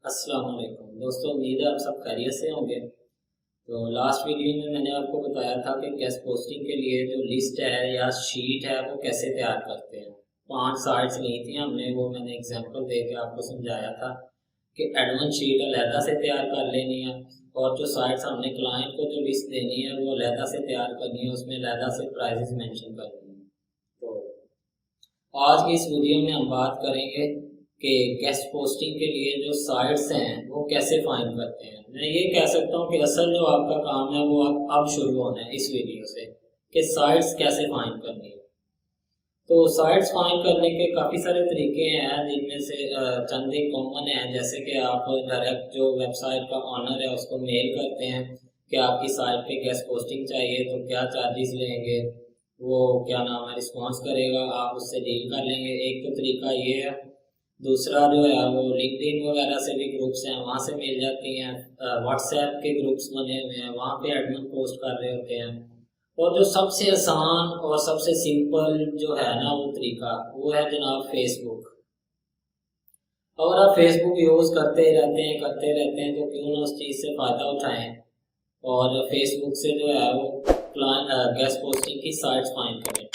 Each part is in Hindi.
अस्सलाम वालेकुम दोस्तों, उम्मीद है आप सब खैरियत से होंगे। तो लास्ट वीडियो में मैंने आपको बताया था कि गेस्ट पोस्टिंग के लिए जो लिस्ट है या शीट है वो कैसे तैयार करते हैं। 5 साइट्स ली थी हमने, वो मैंने एग्जांपल दे के आपको समझाया था कि एडवांस शीट अलहदा से तैयार कर लेनी है और जो साइट्स हमने क्लाइंट को जो लिस्ट देनी है वो अलहदा से तैयार करनी है, उसमें अलहदा से प्राइजेस मेंशन करनी है। तो आज की इस वीडियो में हम बात करेंगे कि गेस्ट पोस्टिंग के लिए जो साइट्स हैं वो कैसे फाइंड करते हैं। मैं ये कह सकता हूँ कि असल जो आपका काम है वो अब शुरू होना है इस वीडियो से, कि साइट्स कैसे फाइंड करनी है। तो साइट्स फाइंड करने के काफ़ी सारे तरीके हैं, जिनमें से चंद एक कॉमन है, जैसे कि आप डायरेक्ट जो वेबसाइट का ऑनर है उसको मेल करते हैं कि आपकी साइट पे गेस्ट पोस्टिंग चाहिए तो क्या चार्जेस लेंगे, वो क्या नाम है रिस्पॉन्स करेगा, आप उससे डील कर लेंगे। एक तो तरीका ये है। दूसरा जो है वो लिंक्डइन वगैरह से भी ग्रुप्स हैं, वहाँ से मिल जाती हैं। व्हाट्सएप के ग्रुप्स बने हुए हैं, वहाँ पे एडमिन पोस्ट कर रहे होते हैं। और जो सबसे आसान और सबसे सिंपल जो है ना वो तरीका, वो है जनाब फेसबुक। अगर आप फेसबुक यूज़ करते रहते हैं तो क्यों ना उस चीज़ से फ़ायदा उठाएं और फेसबुक से जो है वो गेस्ट पोस्टिंग की साइट्स फाइंड करें।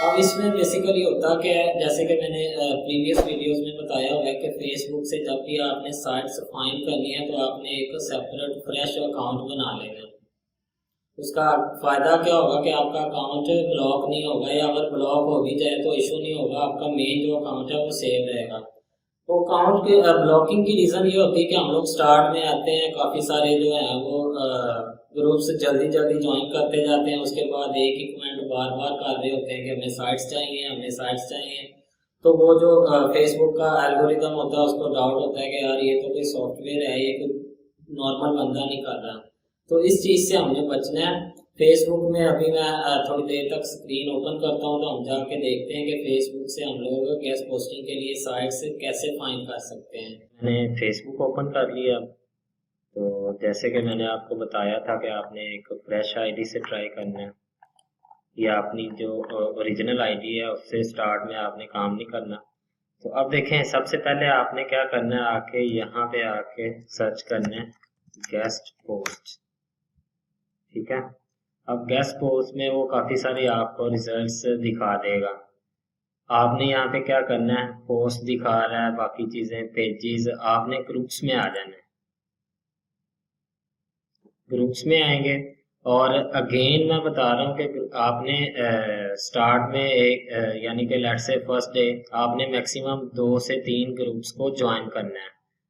अब इसमें बेसिकली होता क्या है, जैसे कि मैंने प्रीवियस वीडियोस में बताया हुआ है कि फेसबुक से जब भी आपने साइट्स फाइंड करनी है तो आपने एक सेपरेट फ्रेश अकाउंट बना लेना है। उसका फ़ायदा क्या होगा कि आपका अकाउंट ब्लॉक नहीं होगा, या अगर ब्लॉक हो भी जाए तो इशू नहीं होगा, आपका मेन जो अकाउंट है वो सेव रहेगा। तो अकाउंट के ब्लॉकिंग की रीज़न ये होती है कि हम लोग स्टार्ट में आते हैं, काफ़ी सारे जो हैं वो ग्रुप्स जल्दी जल्दी ज्वाइन करते जाते हैं, उसके बाद एक ही कमेंट बार बार कर रहे होते हैं कि हमें साइट्स चाहिए, हमें साइट्स चाहिए। तो वो जो फेसबुक का एल्गोरिदम होता है उसको डाउट होता है कि यार ये तो कोई सॉफ्टवेयर है, ये कोई नॉर्मल बंदा नहीं कर रहा। तो इस चीज़ से हमने बचना है। फेसबुक में अभी मैं थोड़ी देर तक स्क्रीन ओपन करता हूँ तो हम जाके देखते हैं कि फेसबुक से हम लोग गेस्ट पोस्टिंग के लिए साइट से कैसे फाइंड कर सकते हैं। मैंने फेसबुक ओपन कर लिया। तो जैसे कि मैंने आपको बताया था कि आपने एक फ्रेश आईडी से ट्राई करना है, या अपनी जो ओरिजिनल आईडी है उससे स्टार्ट में आपने काम नहीं करना। तो अब देखें, सबसे पहले आपने क्या करना है, आके यहाँ पे आके सर्च करना है गेस्ट पोस्ट। ठीक है। अब गेस्ट पोस्ट में वो काफ़ी सारी आपको रिजल्ट्स दिखा देगा। आपने यहाँ पे क्या करना है, पोस्ट दिखा रहा है, बाकी चीज़ें पेजेस, आपने ग्रुप्स में आ जाना है। ग्रुप्स में आएंगे और अगेन मैं बता रहा हूँ कि आपने स्टार्ट में एक यानी कि लेट्स से फर्स्ट डे आपने मैक्सिमम 2 से 3 ग्रुप्स को ज्वाइन करना है,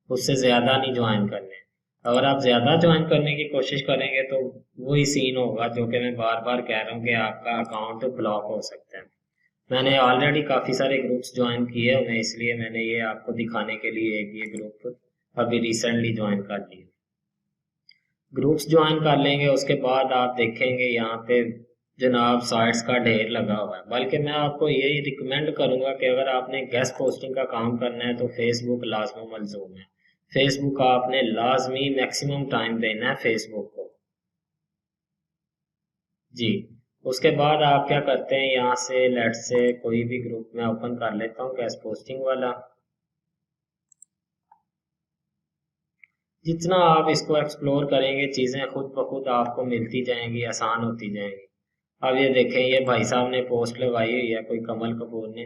उससे ज़्यादा नहीं ज्वाइन करने। अगर आप ज़्यादा ज्वाइन करने की कोशिश करेंगे तो वही सीन होगा जो कि मैं बार बार कह रहा हूँ कि आपका अकाउंट ब्लॉक हो सकता है। मैंने ऑलरेडी काफ़ी सारे ग्रुप्स ज्वाइन किए हुए हैं, इसलिए मैंने ये आपको दिखाने के लिए एक ये ग्रुप अभी रिसेंटली ज्वाइन कर लिया। ग्रुप्स ज्वाइन कर लेंगे, उसके बाद आप देखेंगे यहाँ पे जनाब साइट्स का ढेर लगा हुआ है। बल्कि मैं आपको यही रिकमेंड करूंगा कि अगर आपने गेस्ट पोस्टिंग का काम करना है तो फेसबुक लाजमी मलजूम है। फेसबुक आपने लाजमी मैक्सिमम टाइम देना है फेसबुक को जी। उसके बाद आप क्या करते हैं, यहाँ से लेट से कोई भी ग्रुप में ओपन कर लेता हूँ गेस्ट पोस्टिंग वाला। जितना आप इसको एक्सप्लोर करेंगे चीज़ें खुद ब खुद आपको मिलती जाएंगी, आसान होती जाएंगी। अब ये देखें, ये भाई साहब ने पोस्ट लगाई हुई है, कोई कमल कपूर ने,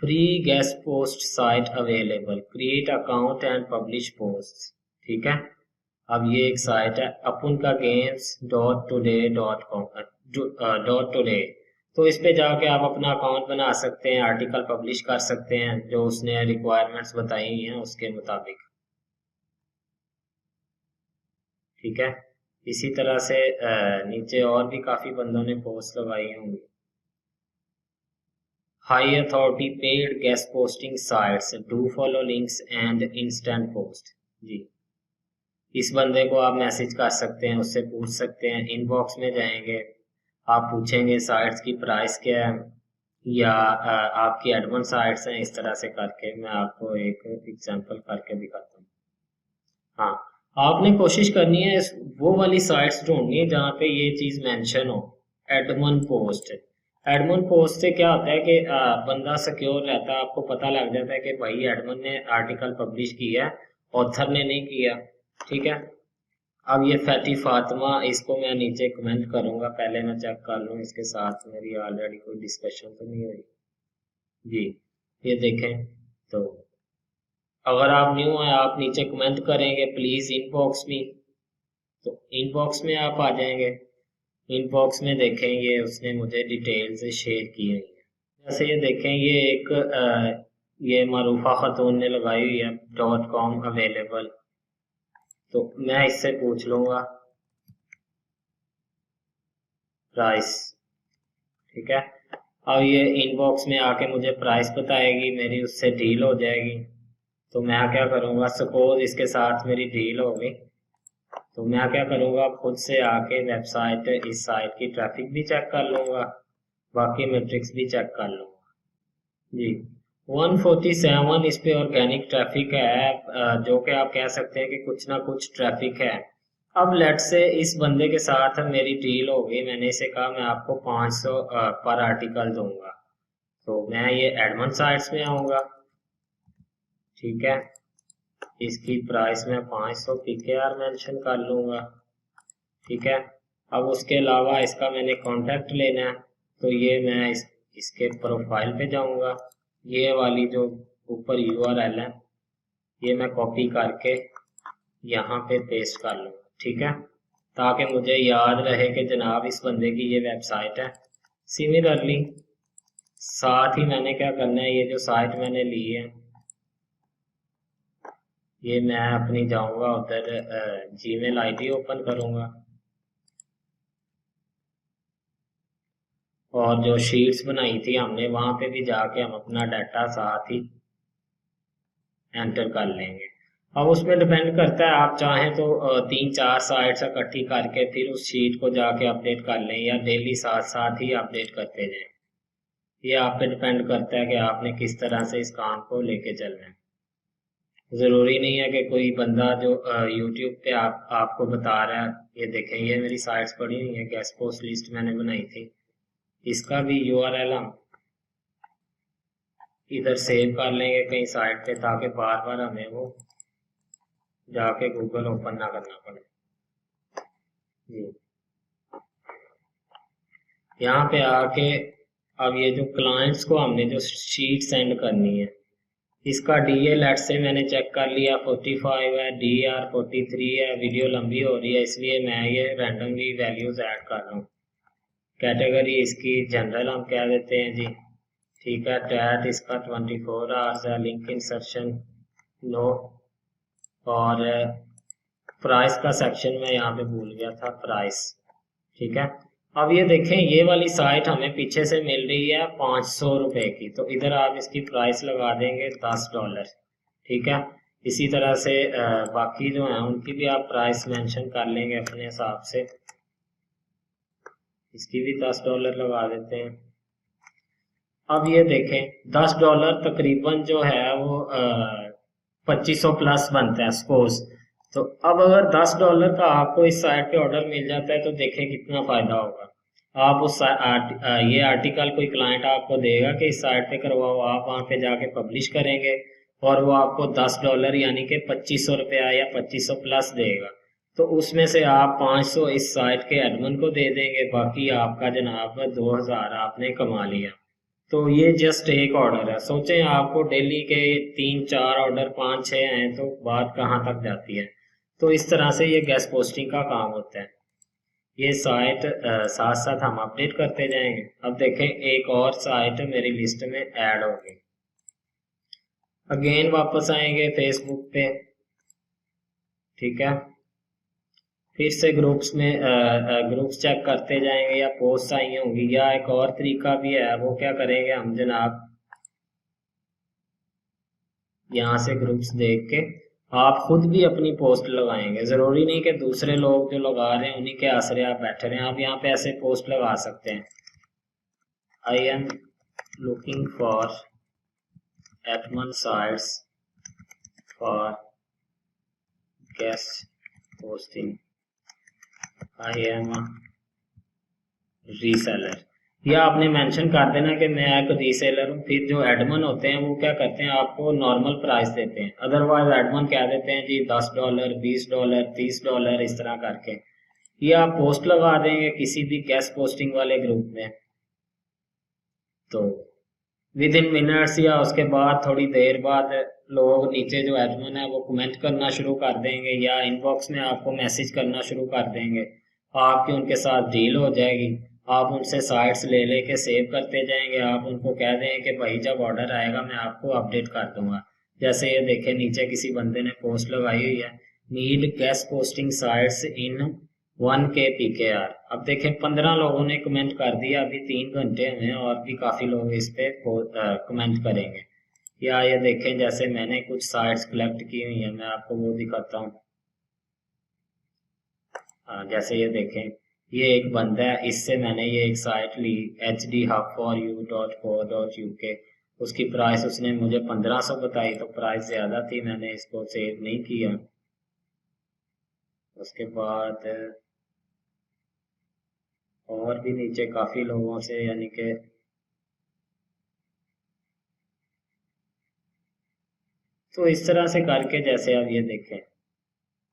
free guest post site available, create account and publish post. ठीक है। अब ये एक साइट है अपुन का गेम्स .today.com .today। तो इस पे जाके आप अपना अकाउंट बना सकते हैं, आर्टिकल पब्लिश कर सकते हैं जो उसने रिक्वायरमेंट्स बताई हुई हैं उसके मुताबिक। ठीक है। इसी तरह से नीचे और भी काफ़ी बंदों ने पोस्ट लगाई होंगी। High authority paid guest posting sites, do follow links and instant post. जी, इस बंदे को आप मैसेज कर सकते हैं, उससे पूछ सकते हैं, इनबॉक्स में जाएंगे, आप पूछेंगे साइट्स की प्राइस क्या है, या आपकी एडवांस साइट्स हैं, इस तरह से करके मैं आपको एक एग्जांपल करके दिखाता हूँ। हाँ, आपने कोशिश करनी है वो वाली साइट्स ढूंढनी है जहाँ पे ये चीज़ मेंशन हो, एडमन पोस्ट। एडमन पोस्ट से क्या होता है कि बंदा सिक्योर रहता है, आपको पता लग जाता है कि भाई एडमन ने आर्टिकल पब्लिश किया है ऑथर ने नहीं किया। ठीक है, अब ये फैटी फातिमा, इसको मैं नीचे कमेंट करूंगा, पहले मैं चेक कर लूँ इसके साथ मेरी ऑलरेडी कोई डिस्कशन तो नहीं हुई जी। ये देखें, तो अगर आप न्यू हैं आप नीचे कमेंट करेंगे प्लीज इनबॉक्स में, तो इनबॉक्स में आप आ जाएंगे। इनबॉक्स में देखेंगे उसने मुझे डिटेल से शेयर की हुई है। जैसे ये देखें, ये एक ये मारूफा खातून ने लगाई हुई है .com अवेलेबल, तो मैं इससे पूछ लूंगा प्राइस। ठीक है, अब ये इनबॉक्स में आके मुझे प्राइस बताएगी, मेरी उससे डील हो जाएगी। तो मैं क्या करूँगा, सपोज इसके साथ मेरी डील हो गई, तो मैं क्या करूँगा, खुद से आके वेबसाइट, इस साइट की ट्रैफिक भी चेक कर लूँगा, बाकी मैट्रिक्स भी चेक कर लूँगा जी। 147 इस पे ऑर्गेनिक ट्रैफिक है, जो कि आप कह सकते हैं कि कुछ ना कुछ ट्रैफिक है। अब लेट से इस बंदे के साथ मेरी डील हो गई, मैंने इसे कहा मैं आपको 500 पर आर्टिकल दूंगा, तो मैं ये एडमन साइट्स में आऊंगा। ठीक है, इसकी प्राइस मैं 500 PKR मेंशन कर लूंगा। ठीक है, अब उसके अलावा इसका मैंने कांटेक्ट लेना है, तो ये मैं इसके प्रोफाइल पे जाऊंगा, ये वाली जो ऊपर URL है ये मैं कॉपी करके यहाँ पे पेस्ट कर लूँगा। ठीक है, ताकि मुझे याद रहे कि जनाब इस बंदे की ये वेबसाइट है। सिमिलरली साथ ही मैंने क्या करना है, ये जो साइट मैंने ली है ये मैं अपनी जाऊंगा उधर जीमेल ID ओपन करूंगा, और जो शीट्स बनाई थी हमने वहां पे भी जाके हम अपना डाटा साथ ही एंटर कर लेंगे। अब उसमें डिपेंड करता है, आप चाहें तो 3-4 साइट्स इकट्ठी करके फिर उस शीट को जाके अपडेट कर लें, या डेली साथ साथ ही अपडेट करते जाएं। ये आप पे डिपेंड करता है कि आपने किस तरह से इस काम को लेके चलना है। ज़रूरी नहीं है कि कोई बंदा जो यूट्यूब पे आपको बता रहा है, ये देखें ये मेरी साइट्स पड़ी हुई है, गेस्ट पोस्ट लिस्ट मैंने बनाई थी, इसका भी URL हम इधर सेव कर लेंगे कहीं साइट पे, ताकि बार बार हमें वो जाके गूगल ओपन ना करना पड़े जी। यहाँ पे आके अब ये जो क्लाइंट्स को हमने जो शीट सेंड करनी है, इसका DA लेट से मैंने चेक कर लिया 45 है, DR 43 है, वीडियो लंबी हो रही है इसलिए मैं ये रैंडमली वैल्यूज ऐड कर रहा हूँ। कैटेगरी इसकी जनरल हम कह देते हैं जी। ठीक है, टैट इसका 24 आवर्स है, लिंक इंसर्शन नो, और प्राइस का सेक्शन में यहाँ पे भूल गया था, प्राइस। ठीक है, अब ये देखें ये वाली साइट हमें पीछे से मिल रही है 500 रुपए की, तो इधर आप इसकी प्राइस लगा देंगे $10। ठीक है, इसी तरह से बाकी जो है उनकी भी आप प्राइस मेंशन कर लेंगे अपने हिसाब से, इसकी भी $10 लगा देते हैं। अब ये देखें $10 तकरीबन जो है वो 2500 प्लस बनता है सपोज। तो अब अगर $10 का आपको इस साइट पे ऑर्डर मिल जाता है तो देखें कितना फायदा होगा। आप उस ये आर्टिकल कोई क्लाइंट आपको देगा कि इस साइट पे करवाओ, आप वहां पे जाके पब्लिश करेंगे और वो आपको $10 यानी कि 2500 रुपया या 2500 प्लस देगा। तो उसमें से आप 500 इस साइट के एडमिन को दे देंगे, बाकी आपका जनाब 2000 आपने कमा लिया। तो ये जस्ट एक ऑर्डर है, सोचें आपको डेली के 3-4 ऑर्डर 5-6 हैं तो बात कहाँ तक जाती है। तो इस तरह से ये गेस्ट पोस्टिंग का काम होता है। ये साइट साथ साथ हम अपडेट करते जाएंगे। अब देखें एक और साइट मेरी लिस्ट में ऐड हो गई। अगेन वापस आएंगे फेसबुक पे। ठीक है, फिर से ग्रुप्स में ग्रुप्स चेक करते जाएंगे या पोस्ट आई होंगी, या एक और तरीका भी है, वो क्या करेंगे हम जनाब, यहाँ से ग्रुप्स देख के आप खुद भी अपनी पोस्ट लगाएंगे। जरूरी नहीं कि दूसरे लोग जो लगा रहे हैं उन्हीं के आसरे आप बैठे रहे, आप यहाँ पे ऐसे पोस्ट लगा सकते हैं, I am looking for Edmund sites for guest posting, I am reseller. या आपने मेंशन कर देना कि मैं एक रीसेलर हूँ। फिर जो एडमन होते हैं वो क्या करते हैं, आपको नॉर्मल प्राइस देते हैं। अदरवाइज एडमन क्या देते हैं जी, $10, $20, $30 इस तरह करके। ये आप पोस्ट लगा देंगे किसी भी गेस्ट पोस्टिंग वाले ग्रुप में, तो विद इन मिनट्स या उसके बाद थोड़ी देर बाद लोग नीचे जो एडमिन है वो कमेंट करना शुरू कर देंगे या इनबॉक्स में आपको मैसेज करना शुरू कर देंगे। आपकी उनके साथ डील हो जाएगी। आप उनसे साइट्स ले लेके सेव करते जाएंगे। आप उनको कह देंगे कि भाई जब ऑर्डर आएगा मैं आपको अपडेट कर दूंगा। जैसे ये देखें नीचे किसी बंदे ने पोस्ट लगाई हुई है, need guest posting sites in 1K PKR। अब देखें 15 लोगों ने कमेंट कर दिया, अभी 3 घंटे हुए हैं और भी काफ़ी लोग इस पे कमेंट करेंगे। या ये देखें जैसे मैंने कुछ साइट्स कलेक्ट की हुई हैं, मैं आपको वो दिखाता हूँ। जैसे ये देखें, ये एक बंदा है, इससे मैंने ये एक साइट ली hdhubforyou.co.uk। उसकी प्राइस उसने मुझे 1500 बताई, तो प्राइस ज़्यादा थी, मैंने इसको सेव नहीं किया। उसके बाद और भी नीचे काफ़ी लोगों से, यानी कि तो इस तरह से करके, जैसे आप ये देखें,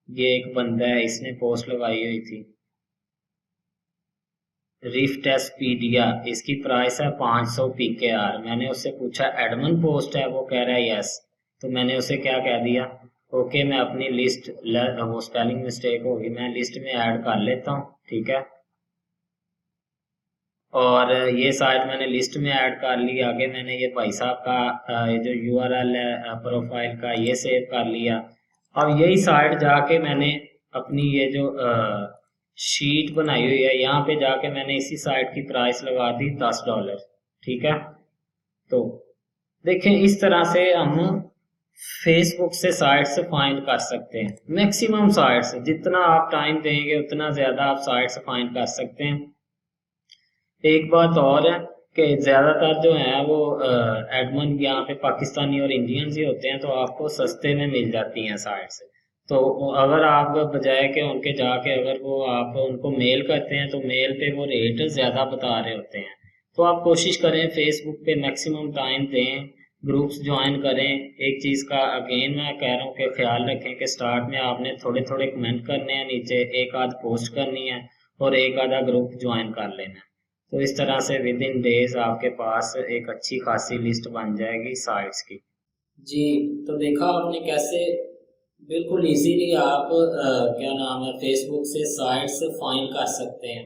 ये एक बंदा है, इसने पोस्ट लगाई हुई थी रिफ्टेस्पीडिया, इसकी प्राइस है 500 PKR। मैंने उससे पूछा एडमन पोस्ट है, वो कह रहा है यस। तो मैंने उसे क्या कह दिया, ओके मैं अपनी लिस्ट, वो स्पेलिंग मिस्टेक होगी, मैं लिस्ट में ऐड कर लेता हूँ, ठीक है। और ये साइट मैंने लिस्ट में ऐड कर ली। आगे मैंने ये भाई साहब का ये जो URL है प्रोफाइल का, ये सेव कर लिया। अब यही साइट जाके मैंने अपनी ये जो शीट बनाई हुई है, यहाँ पे जाके मैंने इसी साइट की प्राइस लगा दी $10, ठीक है। तो देखें इस तरह से हम फेसबुक से साइट्स फाइंड कर सकते हैं। मैक्सिमम साइट्स, जितना आप टाइम देंगे उतना ज़्यादा आप साइट्स फाइंड कर सकते हैं। एक बात और है कि ज़्यादातर जो है वो एडमन यहाँ पे पाकिस्तानी और इंडियंस ही होते हैं, तो आपको सस्ते में मिल जाती हैं साइट्स। तो अगर आप बजाय के उनके जाके अगर वो आप उनको मेल करते हैं, तो मेल पे वो रेट ज़्यादा बता रहे होते हैं। तो आप कोशिश करें फेसबुक पे मैक्सिमम टाइम दें, ग्रुप्स ज्वाइन करें। एक चीज़ का अगेन मैं कह रहा हूँ कि ख्याल रखें कि स्टार्ट में आपने थोड़े थोड़े कमेंट करने हैं, नीचे एक आध पोस्ट करनी है और एक आधा ग्रुप ज्वाइन कर लेना है। तो इस तरह से विद इन डेज आपके पास एक अच्छी खासी लिस्ट बन जाएगी साइट्स की। जी, तो देखा आपने कैसे बिल्कुल इजीली आप क्या नाम है फेसबुक से साइट्स फाइंड कर सकते हैं।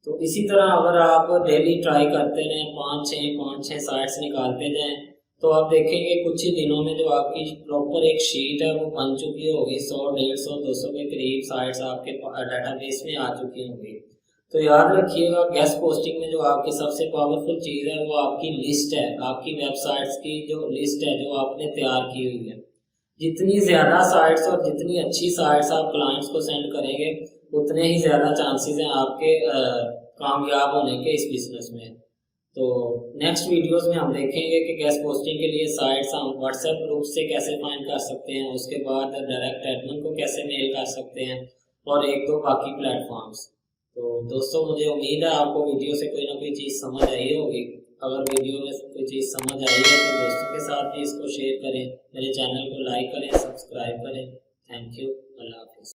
तो इसी तरह अगर आप डेली ट्राई करते रहें, पाँच छः साइट्स निकालते जाएं, तो आप देखेंगे कुछ ही दिनों में जो आपकी प्रॉपर एक शीट है वो बन चुकी होगी। 100, 150, 200 के करीब साइट्स आपके डाटाबेस में आ चुकी होंगी। तो याद रखिएगा गेस्ट पोस्टिंग में जो आपकी सबसे पावरफुल चीज़ है वो आपकी लिस्ट है, आपकी वेबसाइट्स की जो लिस्ट है जो आपने तैयार की हुई है। जितनी ज़्यादा साइट्स और जितनी अच्छी साइट्स आप क्लाइंट्स को सेंड करेंगे, उतने ही ज़्यादा चांसेस हैं आपके कामयाब होने के इस बिजनेस में। तो नेक्स्ट वीडियोस में हम देखेंगे कि गेस्ट पोस्टिंग के लिए साइट्स हम व्हाट्सएप ग्रुप से कैसे फाइंड कर सकते हैं, उसके बाद डायरेक्ट एडमिन को कैसे मेल कर सकते हैं, और एक दो बाकी प्लेटफॉर्म्स। तो दोस्तों मुझे उम्मीद है आपको वीडियो से कोई ना कोई चीज़ समझ आई होगी। अगर वीडियो में कोई चीज़ समझ आई है तो दोस्तों के साथ भी इसको शेयर करें, मेरे चैनल को लाइक करें, सब्सक्राइब करें। थैंक यू, अल्लाह हाफिज़।